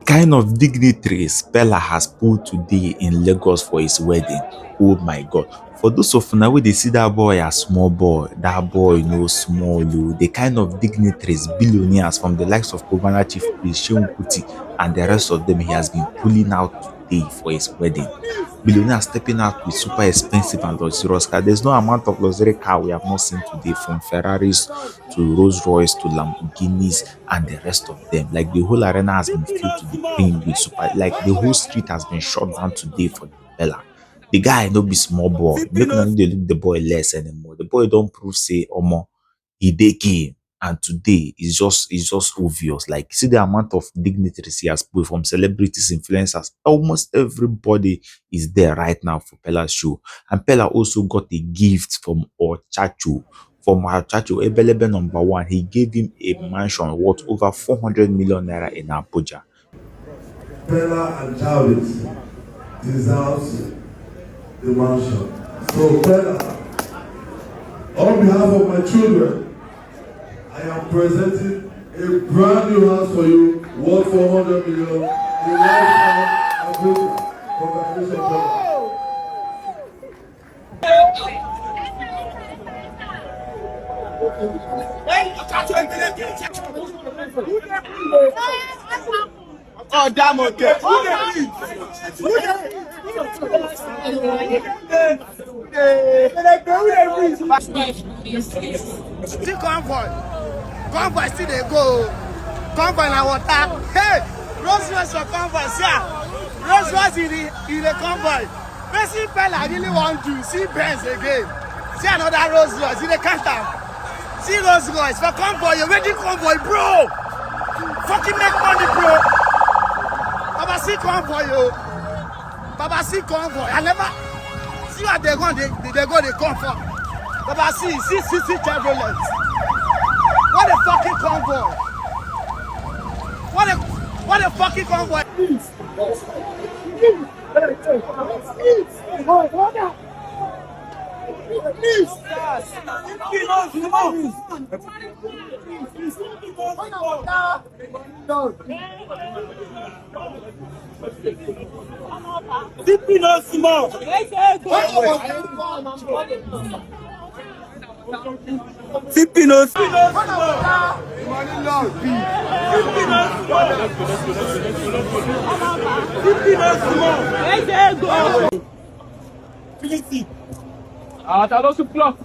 kind of dignitaries Peller has pulled today in Lagos for his wedding. Oh my God. For those of now wey dey see that boy as small boy, that boy no small o. The kind of dignitaries, billionaires from the likes of Cubana Chief Priest, Seun Kuti and the rest of them he has been pulling out today for his wedding. Billionaires stepping out with super expensive and luxurious car. There's no amount of luxury car we have not seen today, from Ferraris to Rolls Royce to Lamborghinis and the rest of them. Like the whole arena has been filled to the brim with super. Like the whole street has been shut down today for Peller. The guy no be small boy. Make una no dey look the boy less anymore. The boy don prove say omo he dey game. And today is just obvious. Like, see the amount of dignitaries he has put, from celebrities, influencers. Almost everybody is there right now for Peller's show. And Peller also got a gift from Ochacho. From Ochacho, Ebelebe #1. He gave him a mansion worth over 400 million naira in Abuja. Peller and Jarvis deserves the mansion. So Peller, on behalf of my children, I am presenting a brand new house for you, worth 400 million, in lifetime Abuja. Congratulations, Peller. Oh, damn, okay. See Convoy still they go. Convoy na water. Hey, Rolls Royce for Convoy. See, Rolls Royce in the Convoy. Messi Peller really want to see Benz again. See another Rolls Royce in the counter. See Rolls Royce for Convoy. You're ready, Convoy, bro. Fucking make money, bro. Baba see Convoy, yo. Baba see Convoy. I never see what they go, they come for. Baba see Chevrolet. What a fucking Convoy. What a fucking Convoy. Tá louco, pronto.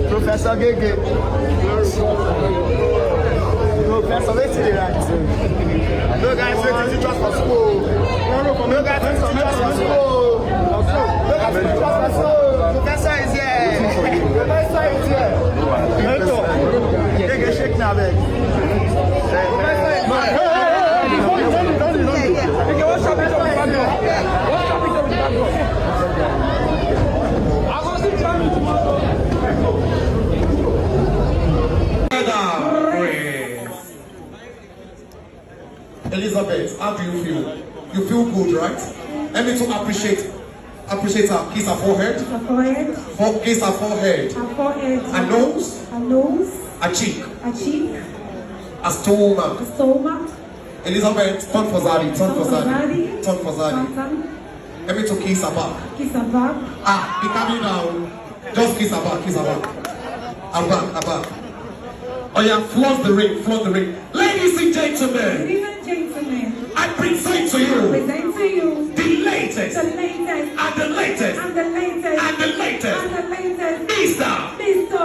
Professor Gege. Professor, wait till the right. No guys wait till just for school. No guys wait till just for school. No guys wait till just for school. Professor is here. Professor is here. Gege shake now, babe. Professor is here. Gege, what's up with the I want to join you tomorrow. Elizabeth, how do you feel? You feel good, right? Let me to appreciate her. Kiss her forehead. Her forehead. Kiss her forehead. Her forehead. Her nose. Her nose. Her cheek. Her cheek. Her stomach. Her stomach. Elizabeth, turn for Zaddy. Turn for Zaddy. Turn for Zaddy. Let me to kiss her back. Kiss her back. Ah, be coming now. Just kiss her back, kiss her back. Her back, her back. Oh yeah, floss the ring, floss the ring. Ladies and gentlemen, Ladies and gentlemen, I present to you present to you the latest the latest and the latest and the latest and the latest and the latest Mr. Mr.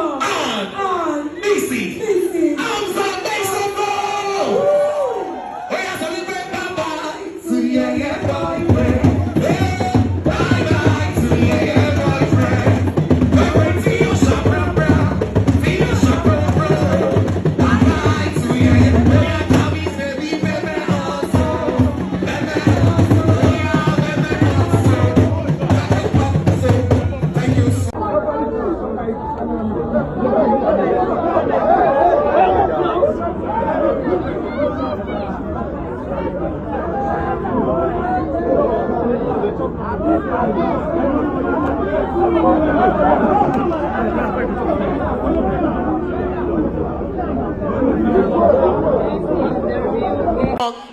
On Missy Missy. I'm the next of all. Oh yeah, so we bring bye bye to your boyfriend. Hey, bye bye to your boyfriend. Go and see your shop, bro. See your shop, bro. Bye bye to your boyfriend. Come and say, baby, also. Baby, also. Yeah, baby, also. Thank you so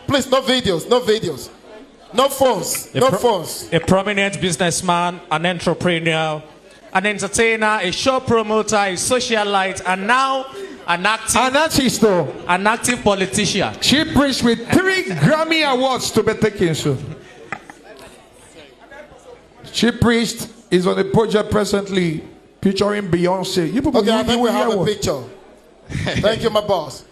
Please, no videos, no videos. No phones, no phones. A prominent businessman, an entrepreneur, an entertainer, a show promoter, a socialite, and now an active politician. She preached with 3 Grammy Awards to be taken soon. She preached is on a project presently featuring Beyonce. You people Okay, I think we have a picture. Thank you, my boss.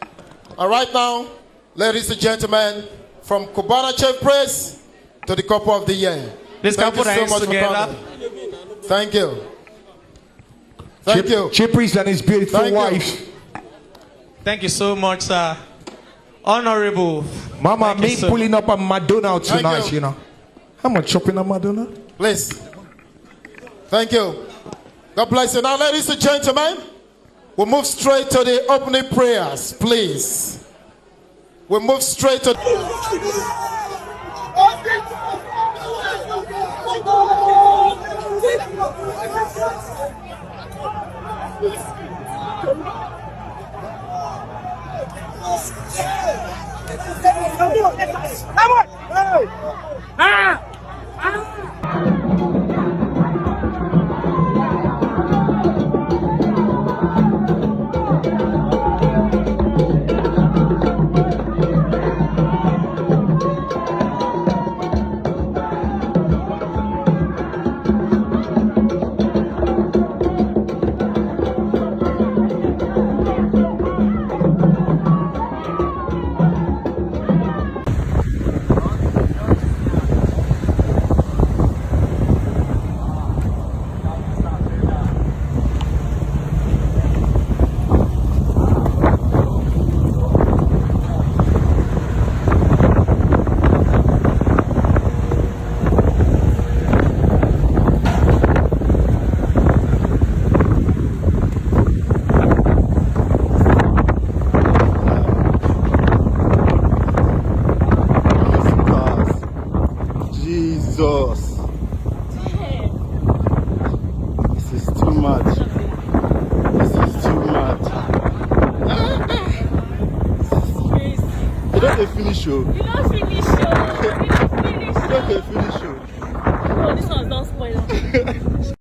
All right now, ladies and gentlemen, from Cubana Chef Press to the couple of the year. Let's Thank you put our so hands much together. for coming. Thank you. Thank you. She preached and his beautiful Thank you. wife. Thank you so much, sir. Honorable. Mama, Thank you me so pulling up a Madonna tonight, you. you know. How much shopping a Madonna? Please. Thank you. God bless you. Now, ladies and gentlemen, we'll move straight to the opening prayers, please. We'll move straight to... Jesus. This is too much. This is too much. You don't finish show. You don't finish show. You don't finish show. You don't finish show. Oh, this one's not spoiler.